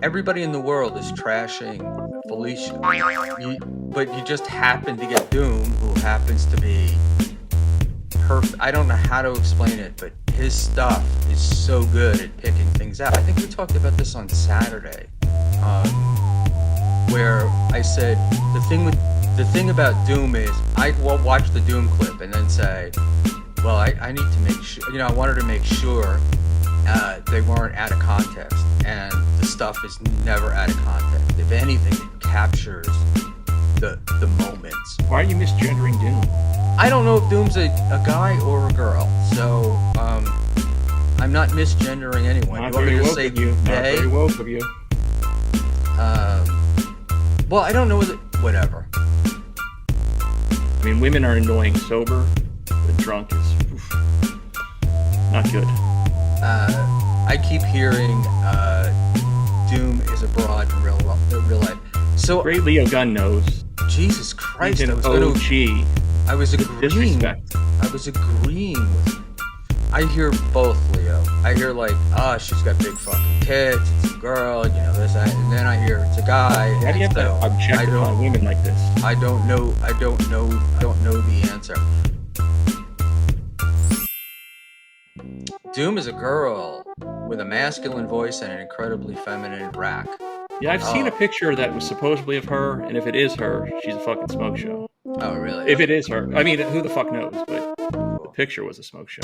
everybody in the world is trashing Felicia. But you just happen to get Doom, who happens to be perfect. I don't know how to explain it, but his stuff is so good at picking things out. I think we talked about this on Saturday, where I said the thing about Doom is I will watch the Doom clip and then say, well, I need to make sure, I wanted to make sure they weren't out of context, and the stuff is never out of context. If anything, it captures the moments. Why are you misgendering Doom? I don't know if Doom's a guy or a girl, so I'm not misgendering anyone. Not You want me very to woke say of you. Not they? very woke of you. Well, I don't know whatever. I mean, women are annoying sober, but drunk is not good. I keep hearing Doom is a broad in real life. So Great Leo Gunn knows. Jesus Christ, He's an OG. I was agreeing. Disrespect. I was agreeing with. I hear both, Leo. I hear like, she's got big fucking tits. It's a girl, this, that, and then I hear it's a guy. How do you have to objectify women like this? I don't know the answer. Doom is a girl with a masculine voice and an incredibly feminine rack. Yeah, I've seen a picture that was supposedly of her, and if it is her, she's a fucking smoke show. Oh, really? If it is her. I mean, who the fuck knows, but the picture was a smoke show.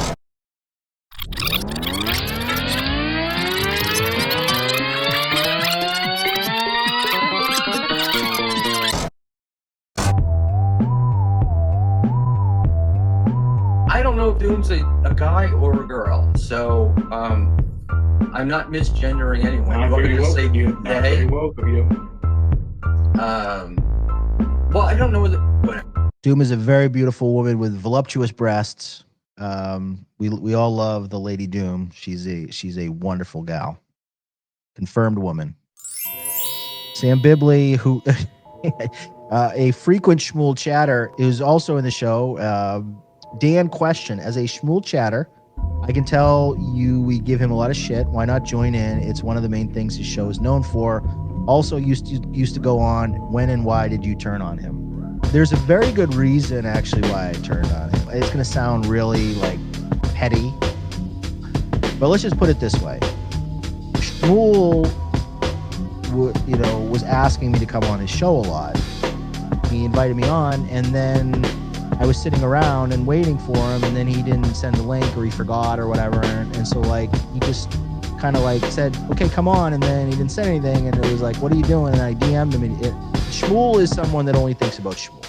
I don't know if Doom's a guy or a girl, so I'm not misgendering anyone. Not You want me very to woke say of you. Not they? very woke of you. Well, I don't know whatever. Doom is a very beautiful woman with voluptuous breasts. We all love the Lady Doom. She's a wonderful gal. Confirmed woman. Sam Bibly, who a frequent Shmuel chatter, is also in the show. Dan question, as a Shmuel chatter, I can tell we give him a lot of shit. Why not join in? It's one of the main things his show is known for. Also used to go on, when and why did you turn on him? There's a very good reason actually why I turned on him. It's going to sound really like petty, but let's just put it this way. Shmuel was asking me to come on his show a lot. He invited me on, and then I was sitting around and waiting for him, and then he didn't send the link, or he forgot or whatever, and so like he just kind of like said, okay, come on, and then he didn't say anything, and it was like, what are you doing? And I DM'd him, and Shmuel is someone that only thinks about Shmuel.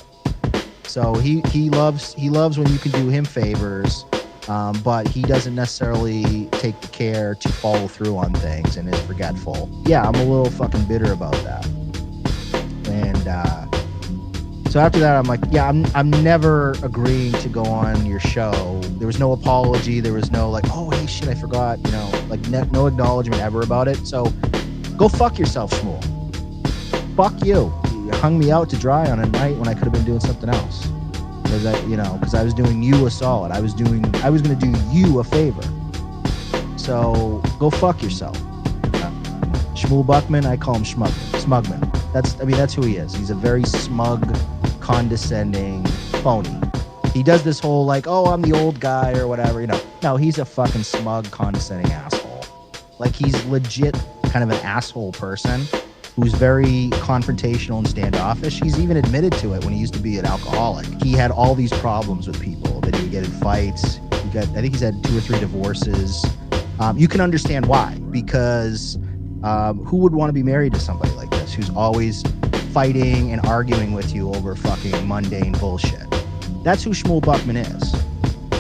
So he loves when you can do him favors, but he doesn't necessarily take the care to follow through on things and is forgetful. Yeah, I'm a little fucking bitter about that. And so after that, I'm like, yeah, I'm never agreeing to go on your show. There was no apology. There was no like, oh, hey, shit, I forgot. Like no acknowledgement ever about it. So go fuck yourself, Shmuel. Fuck you. You hung me out to dry on a night when I could have been doing something else. Because I was doing you a solid. I was going to do you a favor. So go fuck yourself. Shmuel Buckman, I call him Smugman. That's who he is. He's a very smug, condescending phony. He does this whole like, oh, I'm the old guy or whatever. No, he's a fucking smug, condescending asshole. Like, he's legit kind of an asshole person who's very confrontational and standoffish. He's even admitted to it when he used to be an alcoholic. He had all these problems with people that he would get in fights. I think he's had 2 or 3 divorces. You can understand why, because who would want to be married to somebody like this who's always fighting and arguing with you over fucking mundane bullshit? That's who Shmuel Buckman is.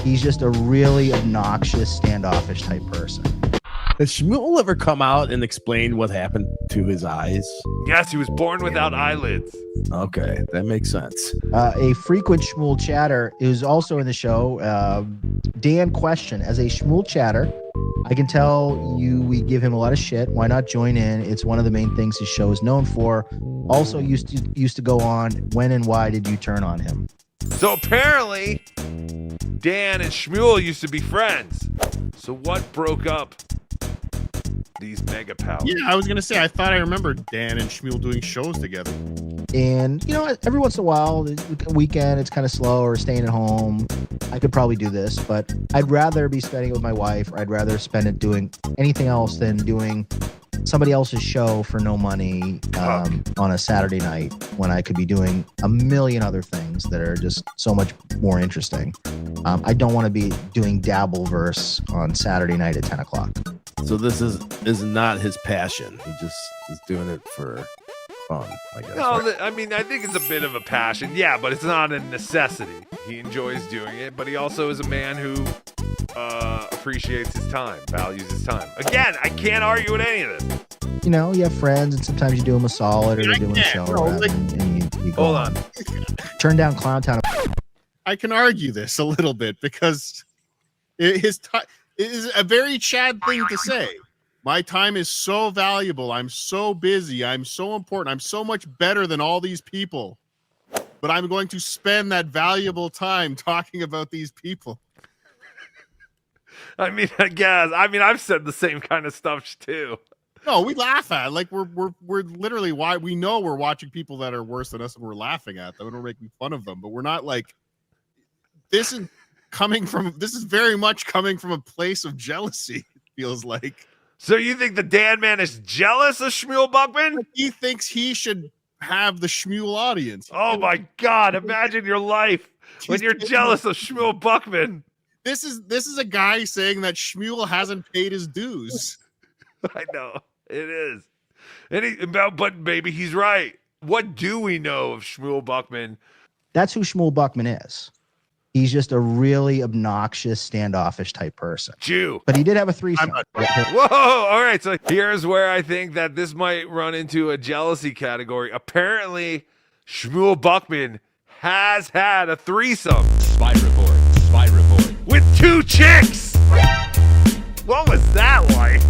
He's just a really obnoxious, standoffish type person. Has Shmuel ever come out and explained what happened to his eyes? Yes, he was born without eyelids. Okay, that makes sense. A frequent Shmuel chatter is also in the show. Dan question, as a Shmuel chatter, I can tell we give him a lot of shit. Why not join in? It's one of the main things his show is known for. Also used to go on, when and why did you turn on him? So apparently, Dan and Shmuel used to be friends. So what broke up these mega powers. Yeah, I was gonna say I thought I remembered Dan and Shmuel doing shows together. And every once in a while, the weekend, it's kind of slow or staying at home. I could probably do this, but I'd rather be spending it with my wife, or I'd rather spend it doing anything else than doing somebody else's show for no money on a Saturday night when I could be doing a million other things that are just so much more interesting. I don't want to be doing dabbleverse on Saturday night at 10 o'clock. So this is not his passion. He just is doing it for fun, I guess. No, right? I mean, I think it's a bit of a passion. Yeah, but it's not a necessity. He enjoys doing it, but he also is a man who appreciates his time, values his time. Again, I can't argue with any of this. You have friends, and sometimes you do them a solid, or you're doing a show, and you go Hold on. Turn down Clowntown. I can argue this a little bit because it is a very Chad thing to say. My time is so valuable. I'm so busy. I'm so important. I'm so much better than all these people. But I'm going to spend that valuable time talking about these people. I mean, I guess. I mean, I've said the same kind of stuff too. No, we laugh at it. Like we're literally why we know we're watching people that are worse than us and we're laughing at them and we're making fun of them. But we're not like this is very much coming from a place of jealousy, it feels like. So you think the Dan man is jealous of Shmuel Buckman? He thinks he should have the Shmuel audience. Oh my God! Imagine your life when you're jealous of Shmuel Buckman. This is a guy saying that Shmuel hasn't paid his dues. I know it is, but maybe he's right. What do we know of Shmuel Buckman? That's who Shmuel Buckman is. He's just a really obnoxious, standoffish type person. Jew. But he did have a threesome. Whoa! All right, so here's where I think that this might run into a jealousy category. Apparently, Shmuel Buckman has had a threesome. Spy report. With 2 chicks. What was that like?